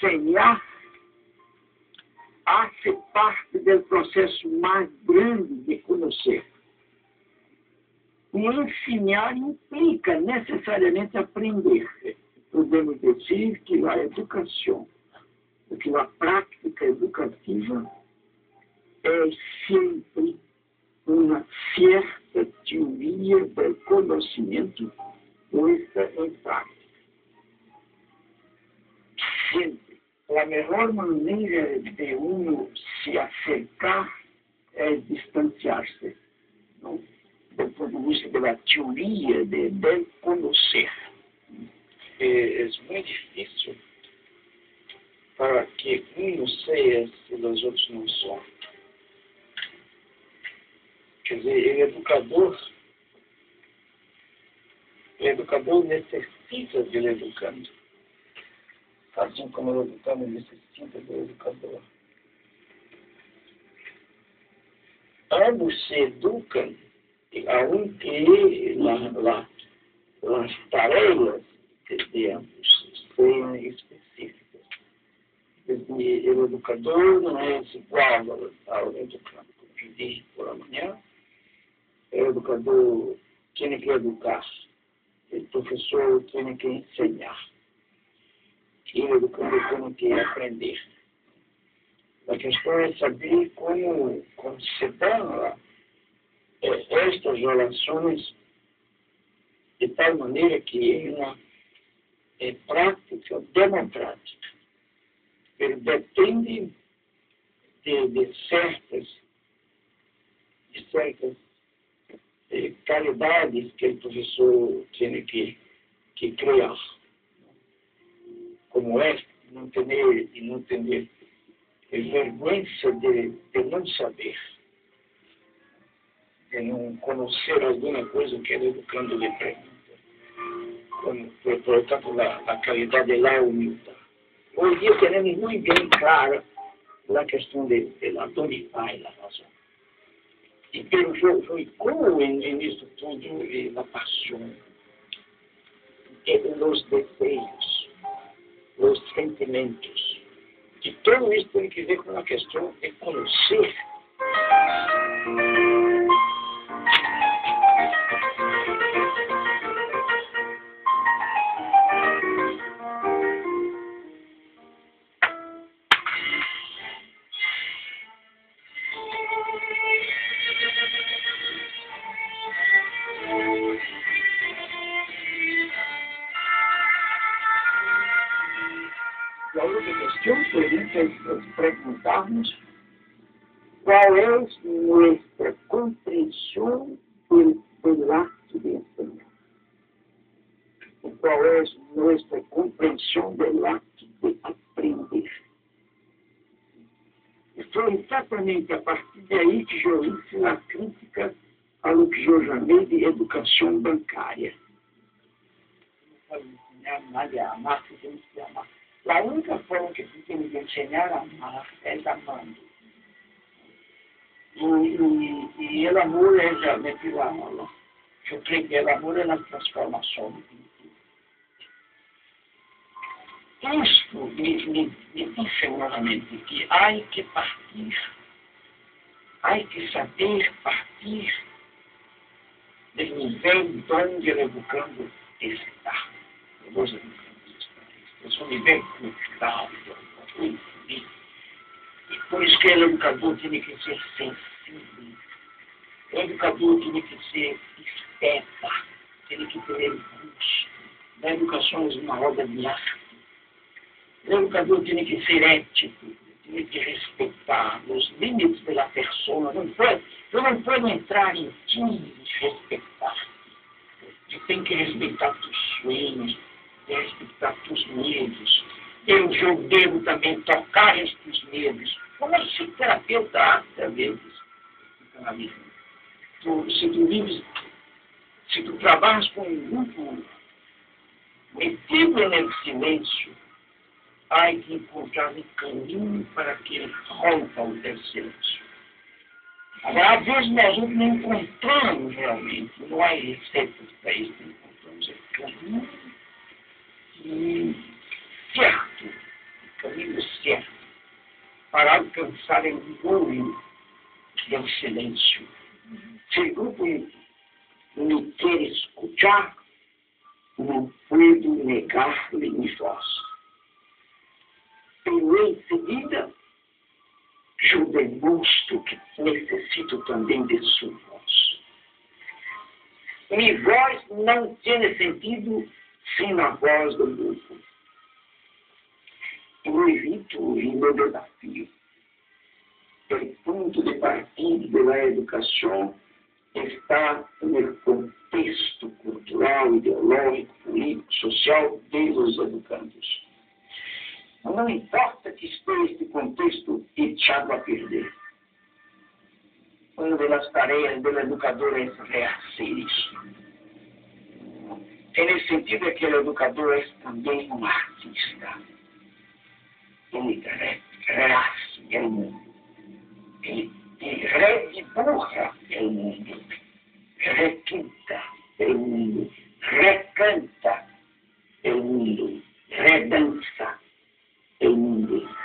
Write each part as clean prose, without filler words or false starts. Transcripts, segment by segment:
ensinar hace parte del processo mais grande de conhecer. E ensinar implica necessariamente aprender. Podemos dizer que a educação, que a prática educativa é sempre uma certa teoria do conhecimento posta em prática. Sempre. A melhor maneira de uno se acercar é distanciar-se, do ponto de vista da teoria, de conhecer. É muito difícil para que um seja se os outros não são. Quer dizer, o educador necessita do educando, assim como o educando necessita do educador. Ambos se educam, aunque as tarefas de ambos sejam específicas. Quer dizer, o educador não é igual ao educando. Como eu disse por amanhã, o educador tem que educar, o professor tem que ensinar, e o educador tem que aprender. A questão é saber como se dão estas relações de tal maneira que é uma prática democrática. Ele depende de certas qualidades que o professor tem que criar. Como não ter vergonha de não saber, de não conhecer alguma coisa que ele educando lhe pergunta. Portanto, a qualidade da humildade. Hoje dia temos muito bem clara a questão de onde vai a razão. E pelo eu incluo nisso tudo a paixão, os desejos, os sentimentos. E tudo isso tem que ver com a questão de conhecer. A outra questão seria nos perguntarmos qual é nossa compreensão do acto de ensinar. Qual é nossa compreensão do acto de aprender. E foi exatamente a partir daí que eu hice a crítica ao que eu chamei de educação bancária. Não pode ensinar nada a amar, se tem que amar. A única forma que se tem de ensinar a amar é amando. E o amor é realmente o amor. Eu creio que o amor é a transformação definitiva. Isto me diz novamente que há que partir, há que saber partir do nível onde o educando está. Os educandos estão. O nível cultural, e por isso que o educador tem que ser sensível, o educador tem que ser esperta, tem que ter impulso. A educação é uma obra de arte. O educador tem que ser ético, tem que respeitar os limites da pessoa. Não pode entrar em ti e respeitar. Você tem que respeitar os sonhos, respeitar os medos. Eu devo também tocar estes medos. Como a psicoterapeuta às vezes. Se tu trabalhas com um grupo metido no silêncio, há que encontrar um caminho para que ele rompa o silêncio. Agora, às vezes nós não encontramos realmente, não há receitas para isso, não encontramos o caminho certo, o caminho para alcançar el orgulho del silêncio. Se el grupo me quer escuchar, não puedo negar-lhe mi voz. Pero em seguida, eu demonstro que necessito também de sua voz. Mi voz não tem sentido sem a voz do grupo. Eu evito e meu desafio. O ponto de partida da educação está no contexto cultural, ideológico, político, social dos educandos. Não importa que esteja este contexto echado a perder. Uma das tarefas do educador é rehacer isso. Nesse sentido, é que o educador é também um artista. Ele rehace o mundo. Ele rediburra o mundo. Requinta o mundo. Recanta o mundo. Redança o mundo.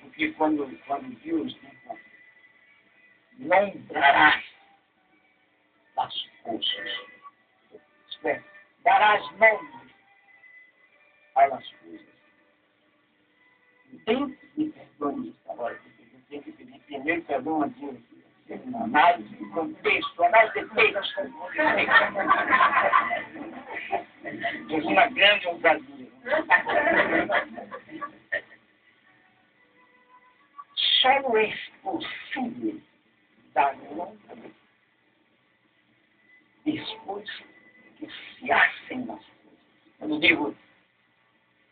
Porque quando Deus lembrarás das coisas, isto é, darás nome às coisas. Tem que me perdoar esta hora, porque eu tenho que pedir primeiro perdão a Deus. Uma análise de contexto, análise de texto. É uma grande ousadia. Só é possível dar nome depois que se hacen as coisas. Quando digo,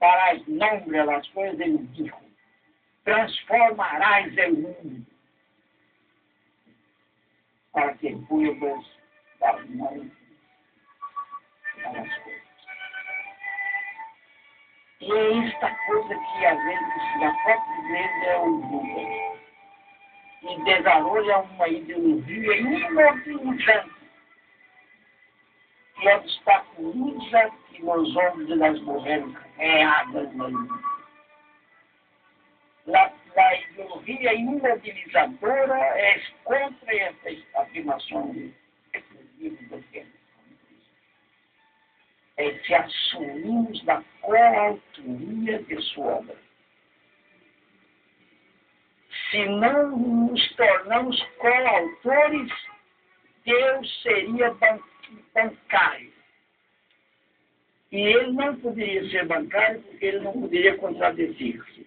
darás nome às coisas, ele diz, transformarás o mundo para que puedas dar nome às coisas. E é esta coisa que às vezes na própria igreja é orgulho. E desarrolha uma ideologia imobilizante que obstaculiza que nos homens das mulheres erradas no mundo. A ideologia imobilizadora é contra essa afirmação do livro do Fênix. É que assumimos da coautoria de sua obra. Se não nos tornamos coautores, Deus seria bancário. E ele não poderia ser bancário porque ele não poderia contradizer-se.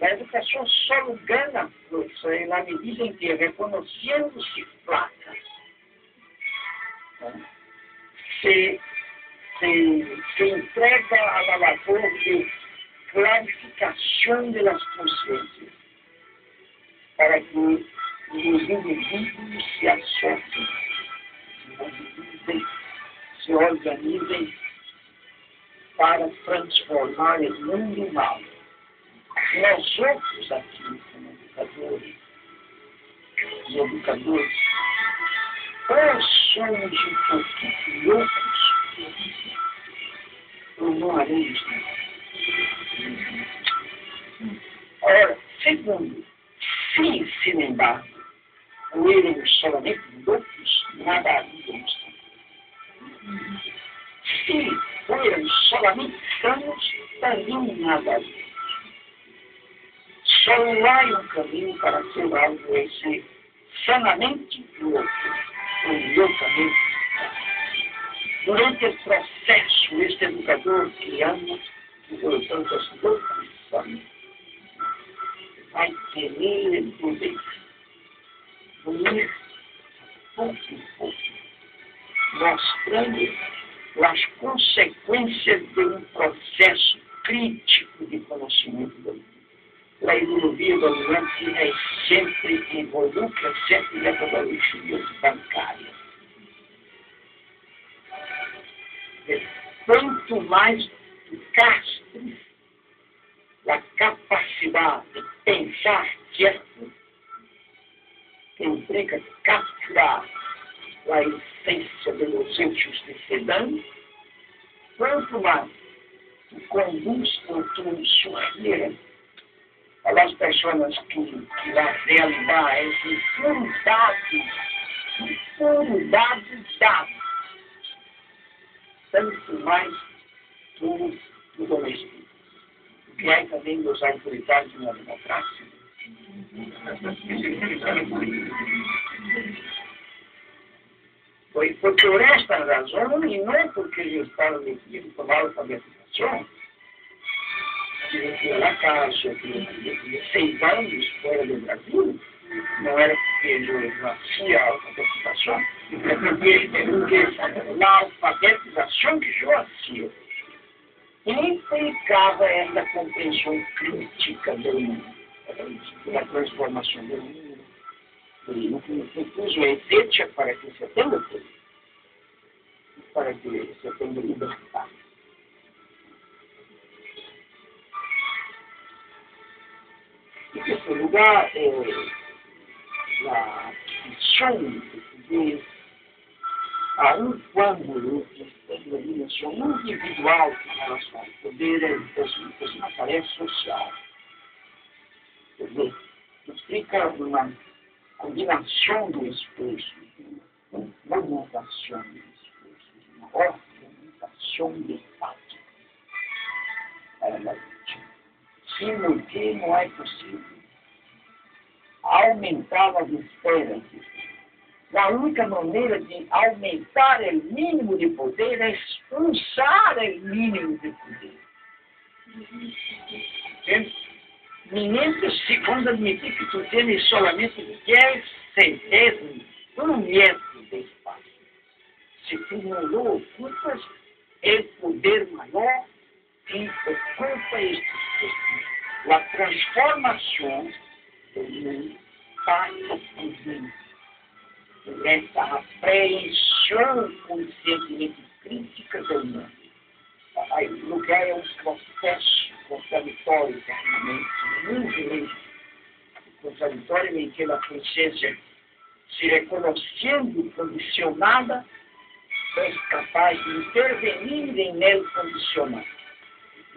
A educação só ganha força na medida em que, reconhecendo-se fraca, se entrega à labor de clarificação das consciências, para que os indivíduos se associem, se organizem para transformar o mundo mal. Nós outros aqui, como educadores e educadores, ou somos um pouquinho loucos, ou não haremos nada. Ora, segundo, se, sin embargo, éramos solamente loucos, nada haríamos. Se éramos solamente sanos, também nada haríamos. Só há um caminho para ser algo esse sanamente louco, loucamente. Durante esse processo, este educador que ama, que portanto as loucas vai ter o poder ir pouco a pouco, mostrando as consequências de um processo crítico de conhecimento da vida. A ideologia dominante involucra sempre metodologias bancárias. Quanto mais tu castres a capacidade de pensar certo, que implica capturar a essência de los hechos de sedã, quanto mais tu conduz o tu surgir a las pessoas que a realidade é impunidade dada, tanto mais tu domesticas. O que é também dos autoritários na democracia. Foi por esta razão, e não é porque eles estavam metidos com a alfabetização, que na casa de 6 anos fora do Brasil, não era porque eu nascia a alfabetização, é porque na alfabetização que eu nascia implicava essa compreensão crítica do mundo, da transformação do mundo. Incluso a essência para que você tenha tudo, para que você tenha liberdade. Em terceiro lugar, a missão portuguesa, aun quando tem uma dimensão individual com relação ao poder, é uma tarefa social. Quer dizer, implica uma combinação do esforço, uma movimentação do esforço, uma organização de prática para a vítima. Sem o que não é possível aumentar as esferas. A única maneira de aumentar o mínimo de poder é expulsar o mínimo de poder. Ninguém segundo admitir que tu tens solamente 10 centésimos, 1 metro de espaço. Se tu não lo ocupas, é poder maior que ocupa este espaço. A transformação do mundo passa por dentro. Essa apreensão conscientemente crítica do mundo. O lugar é um processo contraditório, muito contraditório, em que a consciência, se reconhecendo condicionada, é capaz de intervenir em ele condicionado.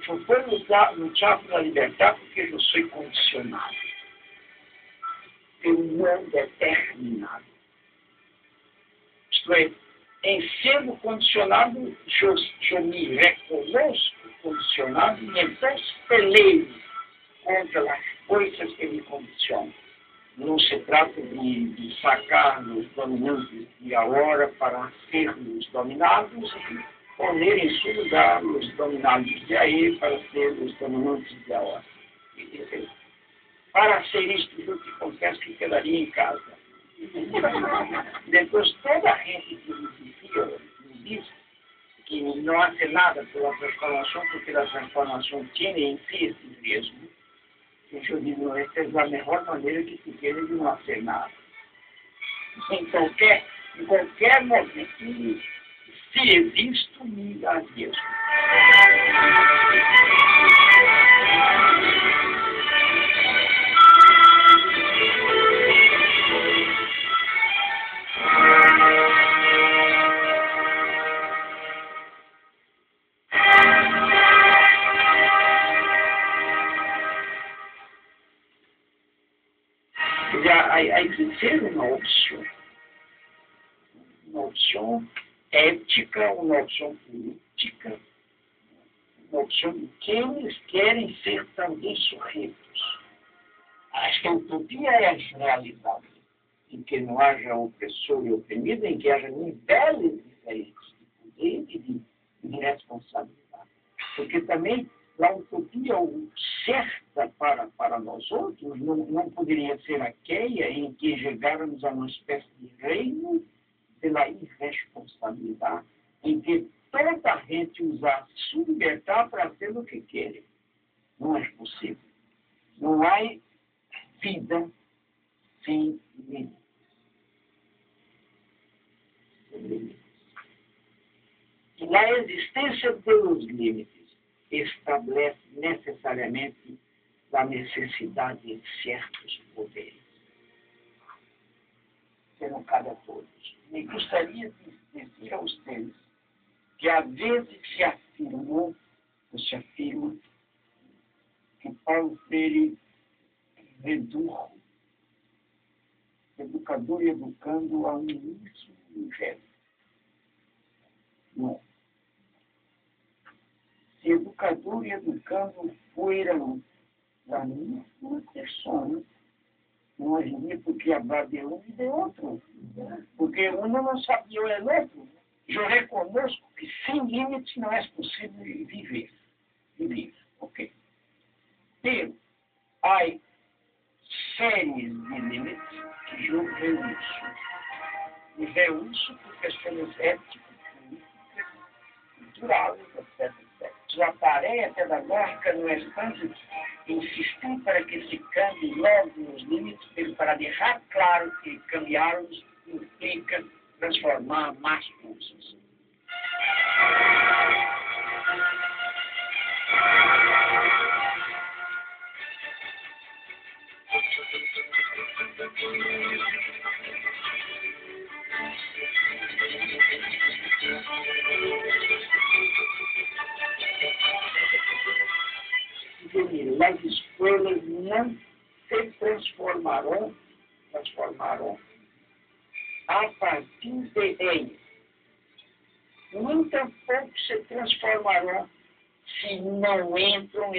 Eu vou lutar pela liberdade porque eu sou condicionado. Eu não determinado. Isto é, em sendo condicionado, eu me reconheço condicionado e então peleio contra as forças que me condicionam. Não se trata de sacar os dominantes de agora para sermos dominados e poner em seu lugar os dominados de aí para ser os dominantes de agora. Para ser isto, eu te confesso que quedaria em casa. Depois, toda a gente que me diz que não hace nada pela transformação, porque a transformação tem em si esse mesmo. Eu digo, esta é a melhor maneira que tu tens de não fazer nada. Em qualquer momento, se existe um a Deus. Há que ser uma opção ética, uma opção política, uma opção de que eles querem ser também sujeitos. Acho que a utopia é a realidade, em que não haja opressor e oprimido, em que haja níveis diferentes de poder e de responsabilidade. Porque também a utopia certa para nós outros não poderia ser aquela em que chegáramos a uma espécie de reino pela irresponsabilidade, em que toda a gente usasse sua liberdade para fazer o que quer. Não é possível. Não há vida sem limites. E a existência dos limites estabelece necessariamente a necessidade de certos poderes. Que não cabe a todos. Me gostaria de dizer a vocês que às vezes se afirma que Paulo Freire reduz educador e educando a um início inverno. Não. Se educador e educando fueram da mesma pessoa, não haveria porque hablar de um e de outro. Porque um não sabia o outro. Eu reconheço que sem limites não é possível viver. Ok. Pero há séries de limites que eu reúno. E reúno por questões éticas, políticas, culturais, etc. Sua tarefa pedagógica não é tanto insistir para que se cambie logo os limites, mas para deixar claro que cambiá-los implica transformar mais coisas. As escolas não se transformarão a partir de eles. Nem tampouco se transformarão se não entram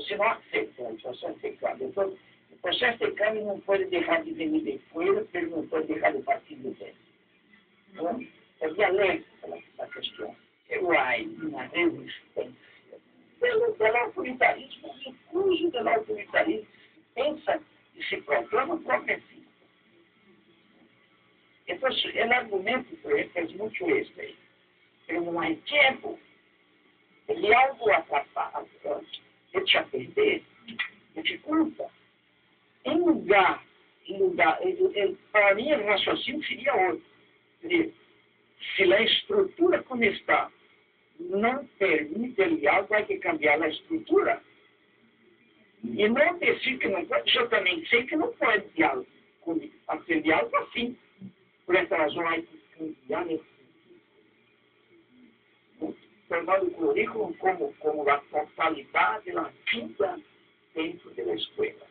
se não aceitam o processo de cambio. Então, o processo de cambio não pode deixar de venir de fora, mas não pode deixar de partir de dentro. Então, é dialética a questão. Eu há uma resistência pelo autoritarismo, incluso pelo autoritarismo que pensa e se proclama progressista. Então, o argumento é muito este. Pero não há tempo, ele algo atrapalha, ele a perder, dificulta. Em lugar, para mim, o raciocínio seria outro. Se a estrutura como está não permite ele algo, vai que cambiar a estrutura. E não decir que não pode, eu também sei que não pode diálogo comigo. Fazer diálogo assim. Por essa razão, vai cambiar nesse sentido. Tornando o currículo como a totalidade da vida dentro da escola.